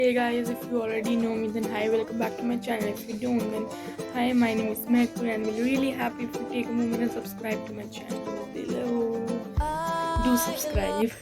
Hey guys, if you already know me then hi, welcome back to my channel. If you don't then hi, my name is Mehku and I'm really happy if you take a moment and subscribe to my channel below. Do subscribe.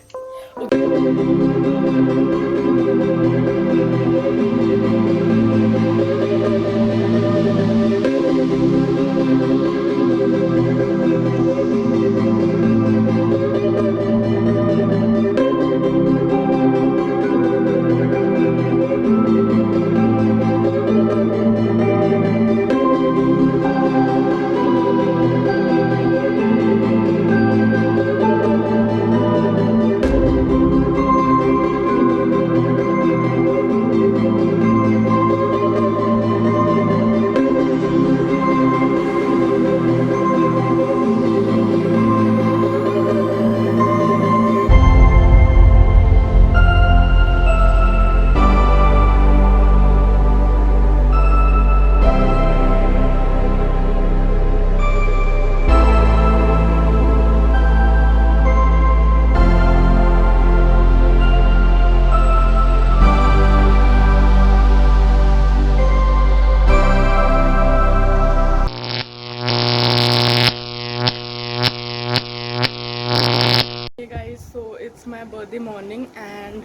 So it's my birthday morning and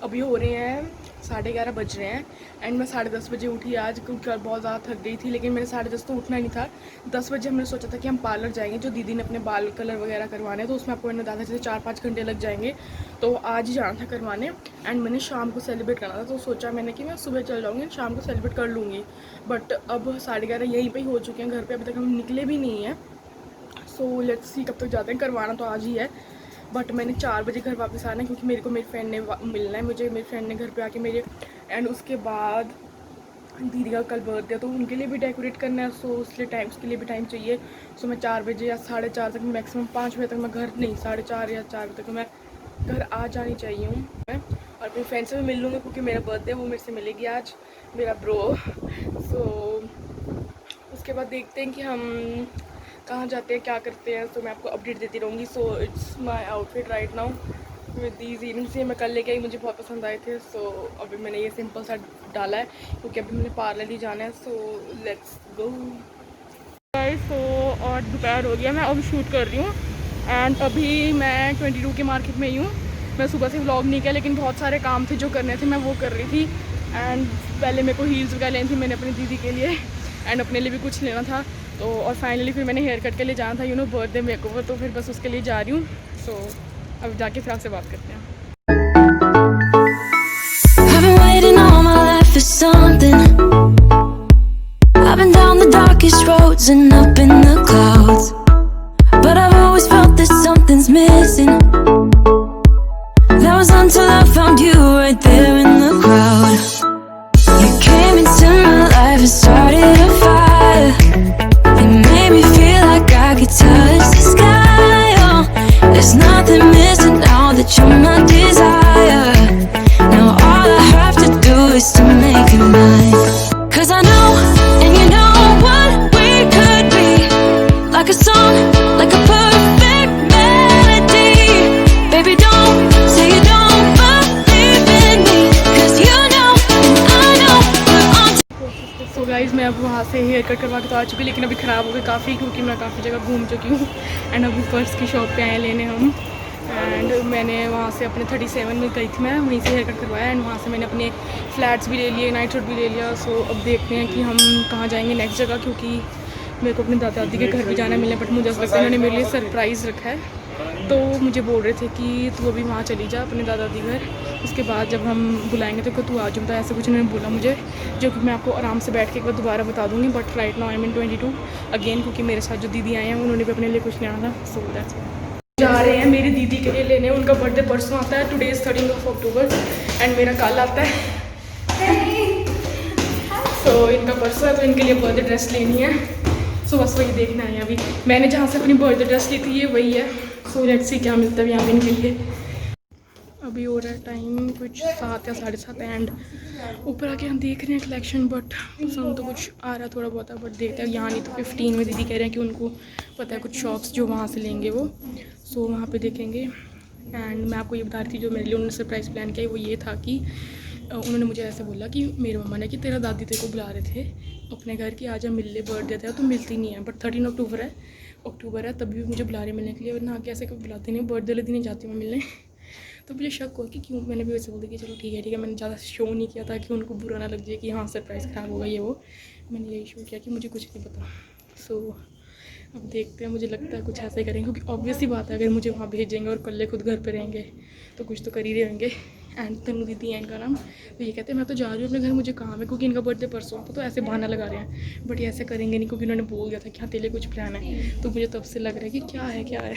अभी हो रहे हैं 11:30 बज रहे हैं and मैं 10:30 बजे उठी आज क्योंकि बहुत ज़्यादा थक गई थी। लेकिन मेरे 10:30 तो उठना नहीं था। 10 बजे हमने सोचा था कि हम पार्लर जाएंगे, जो दीदी ने अपने बाल कलर वगैरह करवाने, तो उसमें आपको इन्हें ज़्यादा जैसे 4-5 घंटे लग जाएंगे। तो आज ही जाना था करवाने एंड मैंने शाम को सेलिब्रेट करना था। तो सोचा मैंने कि मैं सुबह चल जाऊँगी, शाम को सेलिब्रेट कर लूँगी। बट अब 11:30 यहीं पर ही हो चुके हैं घर पर, अभी तक हम निकले भी नहीं हैं। सो लेट्स सी कब तक जाते हैं। करवाना तो आज ही है बट मैंने 4 बजे घर वापस आना है क्योंकि मेरे को मेरी फ्रेंड ने मिलना है मुझे। मेरी फ्रेंड ने घर पे आके मेरे एंड उसके बाद दीदी का कल बर्थडे है तो उनके लिए भी डेकोरेट करना है। सो उसके लिए भी टाइम चाहिए। सो मैं 4 बजे या 4:30 तक, मैक्सिमम 5 बजे तक मैं घर, नहीं 4:30 या 4 बजे तक मैं घर आ जानी चाहिए हूँ मैं। और अपनी फ्रेंड से भी मिल लूँगी क्योंकि मेरा बर्थडे वो मेरे से मिलेगी आज, मेरा ब्रो। सो उसके बाद देखते हैं कि हम कहाँ जाते हैं, क्या करते हैं। तो मैं आपको अपडेट देती रहूँगी। So it's my outfit right now with these earrings. ये मैं कल लेके आई, मुझे बहुत पसंद आए थे। सो अभी मैंने ये सिंपल सा डाला है क्योंकि अभी मैंने पार्लर ही जाना है। So let's go guys. सो और दोपहर हो गया, मैं अब शूट कर रही हूँ एंड अभी मैं 22 के मार्केट में ही हूँ। मैं सुबह से व्लॉग नहीं किया लेकिन बहुत सारे काम थे जो करने थे, मैं वो कर रही थी। एंड पहले मेरे को हील्स वगैरह लेनी थी मैंने अपनी दीदी के लिए एंड अपने लिए भी कुछ लेना था। तो और फाइनली फिर मैंने हेयर कट के लिए जाना था, बर्थडे मेकओवर, तो फिर बस उसके लिए जा रही हूँ। सो अब जाके फिर आपसे बात करते हैं। गाइस मैं अब वहाँ से हेयर कट करवा के तो आ चुकी, लेकिन अभी ख़राब हो गई काफ़ी क्योंकि मैं काफ़ी जगह घूम चुकी हूँ एंड अभी पर्स की शॉप पे आए लेने हम। एंड मैंने वहाँ से अपने 37 में गई थी, मैं वहीं से हेयर कट करवाया एंड वहाँ से मैंने अपने फ्लैट्स भी ले लिए, नाइट सूट भी ले लिया। सो अब देखते हैं कि हम कहाँ जाएंगे नेक्स्ट जगह, क्योंकि मेरे को अपने दादा दादी के घर भी जाना है मिलने। बट मुझे ऐसा लगता है उन्होंने मेरे लिए सरप्राइज़ रखा है, तो मुझे बोल रहे थे कि तू अभी वहाँ चली जा अपने दादा दादी घर, उसके बाद जब हम बुलाएंगे तो तू आ जाऊँ। ऐसे कुछ उन्होंने बोला मुझे, जो कि मैं आपको आराम से बैठ के एक बार दोबारा बता दूँगी। But right now I am in 22 again, क्योंकि मेरे साथ जो दीदी आए हैं उन्होंने भी अपने लिए कुछ लेना था। सो दैट्स जा रहे हैं मेरी दीदी के लिए लेने। उनका बर्थडे परसों आता है, टुडे इज़ 13 अक्टूबर एंड मेरा कल आता है। सो इनका परसों है तो इनके लिए बर्थडे ड्रेस लेनी है। सो बस वही देखना है। अभी मैंने जहाँ से अपनी बर्थडे ड्रेस ली थी ये वही है। सो लेट्स सी क्या मिलता है यहाँ पे इनके लिए। अभी हो रहा है टाइम कुछ 7 या 7:30 एंड ऊपर आके हम देख रहे हैं कलेक्शन, बट पसंद तो कुछ आ रहा है थोड़ा बहुत है, बट देखते हैं यहाँ नहीं तो 15 में दीदी कह रहे हैं कि उनको पता है कुछ शॉप्स जो वहाँ से लेंगे वो। सो वहाँ पे देखेंगे। एंड मैं आपको ये बता रही थी जो मेरे लिए उन्होंने सरप्राइज़ प्लान किया वो ये था कि उन्होंने मुझे ऐसे बोला कि मेरी मम्मा ने कि तेरा दादी तेरे को बुला रहे थे अपने घर की, आजा मिल ले, बर्थडे था तो मिलती नहीं है, बट 13 अक्टूबर है तभी भी मुझे बुला रहे मिलने के लिए, वरना कैसे कभी बुलाते नहीं, बर्थडे वाले दिन ही जाती हूँ मैं मिलने। तो मुझे शक हुआ कि क्यों, मैंने भी वैसे बोल दिया कि चलो ठीक है, मैंने ज़्यादा शो नहीं किया था कि उनको बुरा ना लग जाए कि हाँ सरप्राइज़ ख़राब होगा ये वो, मैंने यही शो किया कि मुझे कुछ नहीं पता। सो अब देखते हैं, मुझे लगता है कुछ ऐसा ही करेंगे, क्योंकि ऑब्वियस ही बात है अगर मुझे वहाँ भेजेंगे और कल्ले खुद घर पे रहेंगे तो कुछ तो कर ही रहेंगे। एंड तनु दीदी है इनका नाम, तो ये कहते हैं मैं तो जा रही हूँ अपने घर, मुझे काम है, क्योंकि इनका बर्थडे परसों था, तो ऐसे बहाना लगा रहे हैं, बट ये ऐसे करेंगे नहीं क्योंकि उन्होंने बोल दिया था कि हाँ तेरे लिए कुछ प्लान है, तो मुझे तब से लग रहा है कि क्या है।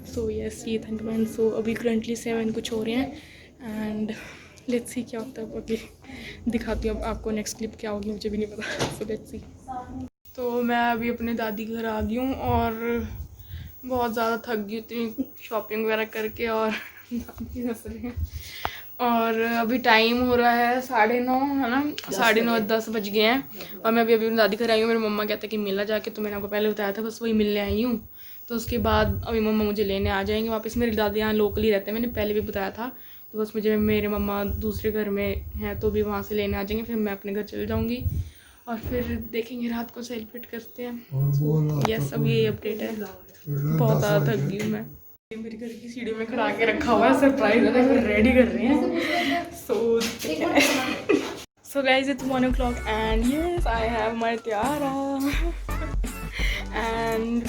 सो यस ये था। सो अभी करंटली 7 कुछ हो रहे हैं एंड लेट्स सी क्या होता है, अभी दिखाती हूँ अब आपको नेक्स्ट क्लिप क्या होगी, मुझे भी नहीं पता। So let's see. तो मैं अभी अपने दादी घर आ गई हूँ और बहुत ज़्यादा थक गई थी शॉपिंग वगैरह करके, और दादी हंस रहे हैं। और अभी टाइम हो रहा है 9:30 है ना, 9:30 10 बज गए हैं और मैं अभी अपनी दादी घर आई हूँ। मेरी मम्मा कहते हैं कि मिला जाके, तो मैंने आपको पहले बताया था, बस वही मिलने आई हूँ। तो उसके बाद अभी मम्मा मुझे लेने आ जाएंगे वापस। मेरी दादी यहाँ लोकल ही रहते हैं, मैंने पहले भी बताया था, तो बस मुझे मेरे मम्मा दूसरे घर में हैं तो भी वहाँ से लेने आ जाएंगे, फिर मैं अपने घर चले जाऊँगी और फिर देखेंगे रात को सेलिब्रेट करते हैं। यस अब ये अपडेट है, बहुत ज़्यादा थक गई हूँ मैं। मेरे घर की सीढ़ी में खड़ा के रखा हुआ है सरप्राइज है, फिर रेडी कर रहे हैं। So guys it's 1 o'clock and yes I have my Tiyara and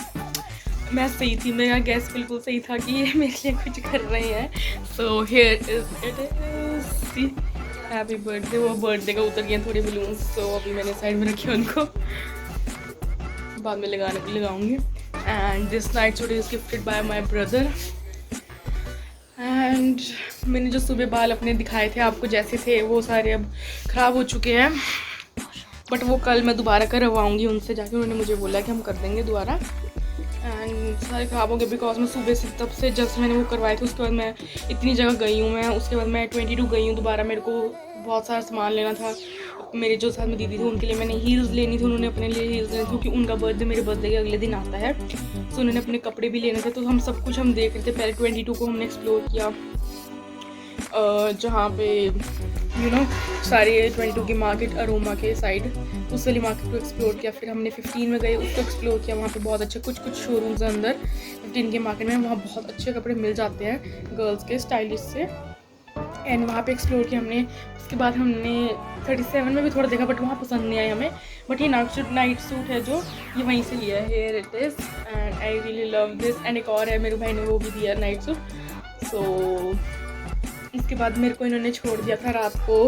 मैं सही थी, मेरा गैस बिल्कुल सही था कि ये मेरे लिए कुछ कर रहे हैं। So here is it is happy birthday. वो बर्थडे का उतर गए थोड़े बलून्स, तो अभी मैंने साइड में रखे उनको, बाद में लगाऊंगी। And this night suit is gifted bye my brother. And मैंने जो सुबह बाल अपने दिखाए थे आपको जैसे थे, वो सारे अब ख़राब हो चुके हैं, बट वो कल मैं दोबारा करवाऊँगी उनसे जाके, उन्होंने मुझे बोला कि हम कर देंगे दोबारा। एंड सारे ख़राब हो गए बिकॉज मैं सुबह से तब से जस्ट मैंने वो करवाए थे, उसके बाद मैं इतनी जगह गई हूँ, मैं उसके बाद मैं 22 गई हूँ दोबारा, मेरे को बहुत सारा सामान लेना था। मेरे जो साथ में दीदी थे उनके लिए मैंने हील्स लेनी थी, उन्होंने अपने लिए हील्स लेनी थी क्योंकि उनका बर्थडे मेरे बर्थडे के अगले दिन आता है, तो उन्होंने अपने कपड़े भी लेने थे। तो हम सब कुछ हम देख रहे थे, पहले 22 को हमने एक्सप्लोर किया, जहाँ पे सारे 22 की मार्केट अरोमा के साइड उस वाली मार्केट को एक्सप्लोर किया। फिर हमने 15 में गए, उसको एक्सप्लोर किया, वहाँ पे बहुत अच्छे कुछ शोरूम्स हैं अंदर 15 के मार्केट में, वहाँ बहुत अच्छे कपड़े मिल जाते हैं गर्ल्स के स्टाइलिश से, एंड वहाँ पे एक्सप्लोर किया हमने। उसके बाद हमने 37 में भी थोड़ा देखा बट वहाँ पसंद नहीं आया हमें, बट ये नाइट सूट है जो ये वहीं से लिया है, here it is and I really love this. And एक और है मेरे भाई ने वो भी दिया नाइट सूट। सो इसके बाद मेरे को इन्होंने छोड़ दिया था रात को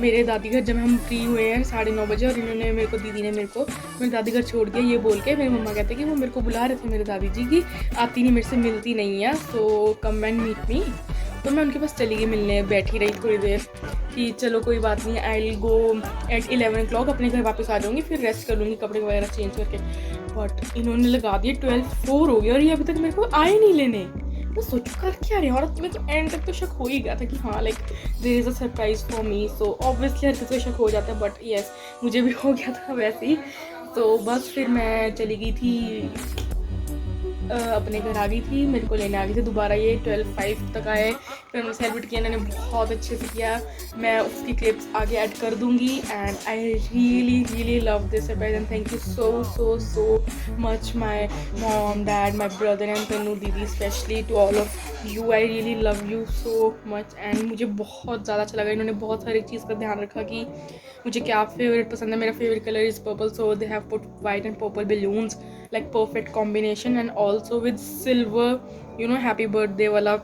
मेरे दादी घर, जब हम फ्री हुए हैं 9:30 बजे, और इन्होंने मेरे को दीदी ने मेरे को मेरे दादी घर छोड़ दिया ये बोल के। मेरी मम्मा कहते हैं कि वो मेरे को बुला रहे थे मेरे दादी जी की आती नहीं, मेरे से मिलती नहीं है, सो कम एंड मीट मी। तो मैं उनके पास चली गई मिलने, बैठी रही थोड़ी देर कि चलो कोई बात नहीं, I will go at 11 o'clock, अपने घर वापस आ जाऊँगी, फिर रेस्ट कर लूँगी कपड़े वगैरह चेंज करके। बट इन्होंने लगा दिए 12:04 हो गया और ये अभी तक मेरे को आए नहीं लेने। मैं सोचूं कर क्या रहे हैं, और मेरे को एंड तक तो शक हो ही गया था कि हाँ like there is a surprise for me. So obviously हर किसी को शक हो जाता है, बट येस मुझे भी हो गया था वैसे ही। तो बस फिर मैं चली गई थी अपने घर आ गई थी, मेरे को लेने आ गई थी दोबारा, ये 12:05 तक आए, फिर हमने सेलिब्रेट किया, इन्होंने बहुत अच्छे से किया। मैं उसकी क्लिप्स आगे ऐड कर दूँगी and I really love this surprise and thank you so much my mom dad my brother and Tanu दीदी, specially to all of you, I really love you so much. And मुझे बहुत ज़्यादा अच्छा लगा, इन्होंने बहुत सारी चीज़ का ध्यान रखा कि मुझे क्या फेवरेट पसंद है। मेरा favourite colour is purple, so they have put white and purple balloons like perfect combination, and also with silver happy birthday वाला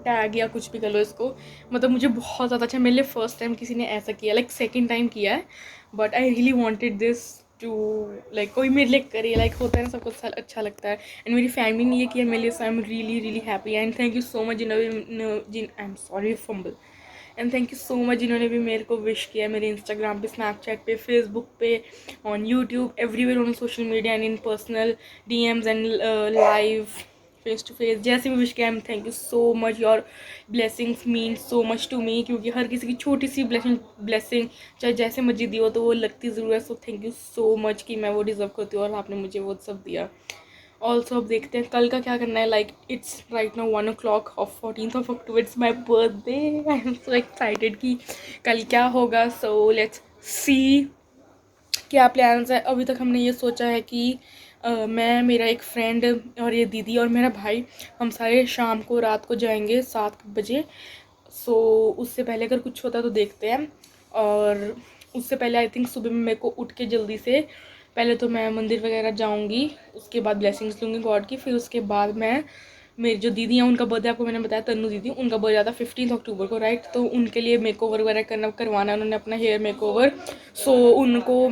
टैग या कुछ भी कर लो इसको। मतलब मुझे बहुत ज़्यादा अच्छा, मेरे लिए फर्स्ट टाइम किसी ने ऐसा किया, लाइक सेकंड टाइम किया है, but I really wanted this to like कोई मेरे लिए करे, लाइक होता है ना सबको अच्छा लगता है, एंड मेरी फैमिली ने ये किया मेरे लिए, so I am really happy and thank you so much I am sorry fumble and thank you so much जिन्होंने भी मेरे को विश किया मेरे इंस्टाग्राम पे, स्नैपचैट पे, फेसबुक पे, on YouTube, everywhere on social media and in personal DMs and live face to face, जैसे भी विश किया। Thank you so much, your blessings mean so much to me, क्योंकि हर किसी की छोटी सी ब्लेसिंग चाहे जैसे मर्जी दी हो तो वो लगती ज़रूर है। So thank you so much कि मैं वो डिज़र्व करती हूँ और आपने मुझे वो सब दिया। ऑल्सो अब देखते हैं कल का क्या करना है. Like it's right now 1 o'clock of 14th of October. It's my birthday. I am so excited कि कल क्या होगा. सो लेट्स सी क्या प्लान्स है. अभी तक हमने ये सोचा है कि मैं, मेरा एक फ्रेंड और ये दीदी और मेरा भाई, हम सारे शाम को रात को जाएंगे 7 बजे. सो उससे पहले अगर कुछ होता है तो देखते हैं. और उससे पहले आई थिंक सुबह में मेरे को उठ के जल्दी से पहले तो मैं मंदिर वगैरह जाऊंगी, उसके बाद ब्लेसिंग्स लूँगी गॉड की. फिर उसके बाद मैं, मेरी जो दीदी हैं उनका बर्थडे आपको मैंने बताया, तन्नू दीदी, उनका बर्थडे आता 15 अक्टूबर को, राइट. तो उनके लिए मेकओवर वगैरह करवाना है उन्होंने, अपना हेयर मेकओवर. सो उनको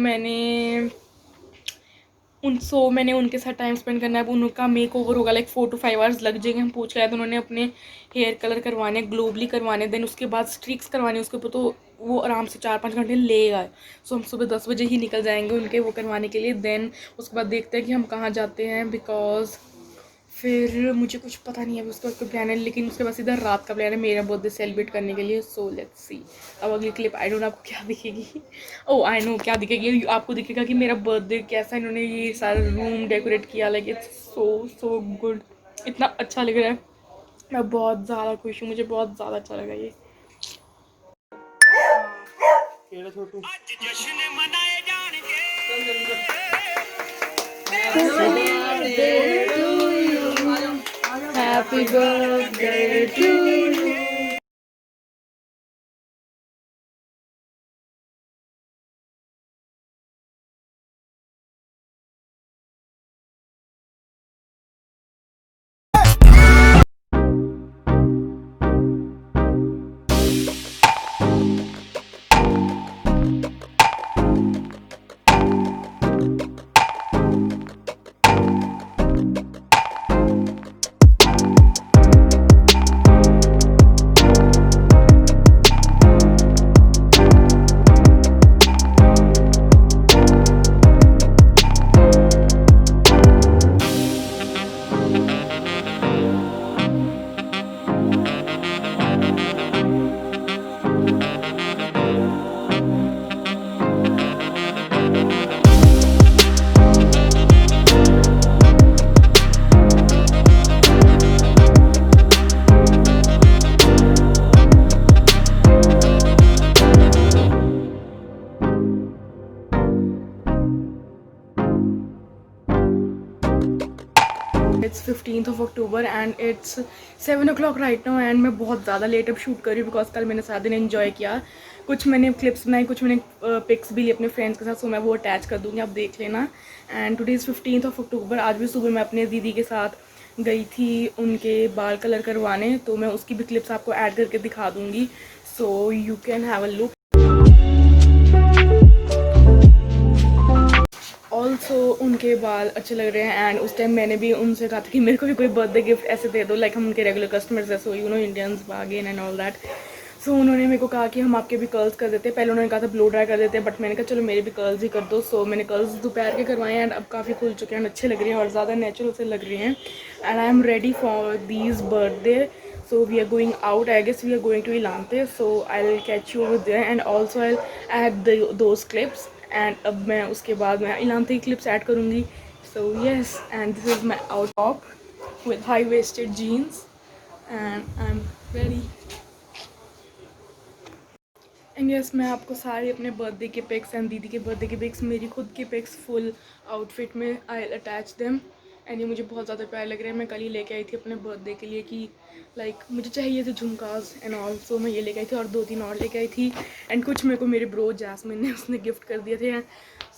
मैंने उनके साथ टाइम स्पेंड करना है. उनका मेक ओवर होगा लाइक 4 to 5 hours लग जाएंगे. हम पूछ रहे हैं तो उन्होंने अपने हेयर कलर करवाने, ग्लोबली करवाने, देन उसके बाद स्ट्रिक्स करवाने उसके ऊपर. तो वो आराम से 4-5 घंटे लेगा. सो हम सुबह 10 बजे ही निकल जाएंगे उनके वो करवाने के लिए. देन उसके बाद देखते हैं कि हम कहाँ जाते हैं, बिकॉज फिर मुझे कुछ पता नहीं है अभी उसका कोई प्लान है. लेकिन उसके बाद इधर रात का प्लान है मेरा बर्थडे सेलिब्रेट करने के लिए. So let's see. अब अगली क्लिप आई डोंट नो आपको क्या दिखेगी. ओह आई नो क्या दिखेगी. आपको दिखेगा कि मेरा बर्थडे कैसा इन्होंने ये सारा रूम डेकोरेट किया. Like it's so good. इतना अच्छा लग रहा है. मैं बहुत ज़्यादा खुश हूँ. मुझे बहुत ज़्यादा अच्छा लगा ये. Happy birthday to you. It's 15th of October and it's 7 o'clock right now. and मैं बहुत ज़्यादा लेट अब शूट कर रही हूँ बिकॉज कल मैंने सारा दिन एंजॉय किया. कुछ मैंने क्लिप्स बनाई, कुछ मैंने पिक्स भी ली अपने फ्रेंड्स के साथ. सो मैं वो अटैच कर दूँगी, आप देख लेना. And today is 15th of October. आज भी सुबह मैं अपने दीदी के साथ गई थी उनके बाल कलर करवाने, तो मैं उसकी भी क्लिप्स आपको ऐड करके दिखा दूँगी. So you can have a look. Also उनके बाल अच्छे लग रहे हैं. एंड उस टाइम मैंने भी उनसे कहा था कि मेरे को भी कोई बर्थडे गिफ्ट ऐसे दे दो, लाइक हम उनके रेगुलर कस्टमर्स है. So you know Indians bargain and all that. So उन्होंने मेरे को कहा कि हम आपके भी कर्ल्स कर देते हैं. पहले उन्होंने कहा था ब्लो ड्राई कर देते हैं, बट मैंने कहा चलो मेरे भी कर्ल्स ही कर दो. सो मैंने कर्ल्स दोपहर के करवाए एंड अब काफ़ी खुल चुके हैं, अच्छे लग रहे हैं और ज़्यादा नेचुरल से लग रही हैं. And I am ready for these birthday. So we are going out. I guess we are going to Ilante. So I'll catch you over there and also I'll add those clips. And अब मैं उसके बाद मैं Ilante की clips add करूँगी. So yes, and this is my out top with high waisted jeans and I'm ready. And yes मैं आपको सारे अपने बर्थडे के पिक्स एंड दीदी के बर्थडे के पिक्स, मेरी खुद की पिक्स फुल आउटफिट में आई अटैच देम. एंड ये मुझे बहुत ज़्यादा प्यारे लग रहे हैं. मैं कल ही लेके आई थी अपने बर्थडे के लिए कि लाइक मुझे चाहिए थे झुमकाज एंड ऑल्सो मैं ये लेके आई थी और 2-3 और लेके आई थी. एंड कुछ मेरे को मेरे ब्रो जैस्मिन ने उसने गिफ्ट कर दिए थे.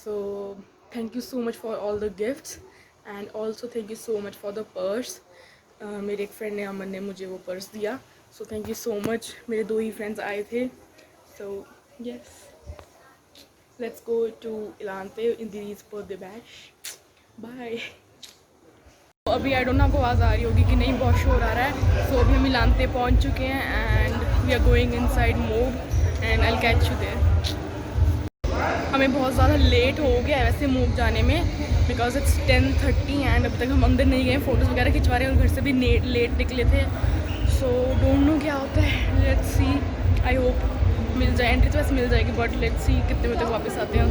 So thank you so much for all the gifts and also thank you so much for the purse. मेरे एक फ्रेंड ने, अमन ने, मुझे वो पर्स दिया. So thank you so much. मेरे 2 ही फ्रेंड्स आए थे. So yes, let's go to Ilante in Didi's birthday bash. Bye. तो अभी आई डोंट नो आपको आवाज़ आ रही होगी कि नहीं, बहुत शोर आ रहा है. सो अभी हम इलांते पहुंच चुके हैं and we are going inside move and I will catch you there. हमें बहुत ज़्यादा लेट हो गया है वैसे मूव जाने में बिकॉज इट्स 10:30 एंड अभी तक हम अंदर नहीं गए. फ़ोटोज़ वगैरह खिंचवा रहे हैं और घर से भी लेट निकले थे. सो डोंट नो क्या होता है. Let's see. आई होप मिल जाए. एंट्री तो वैसे मिल जाएगी बट लेट्स सी कितने बजे तक वापस आते हैं.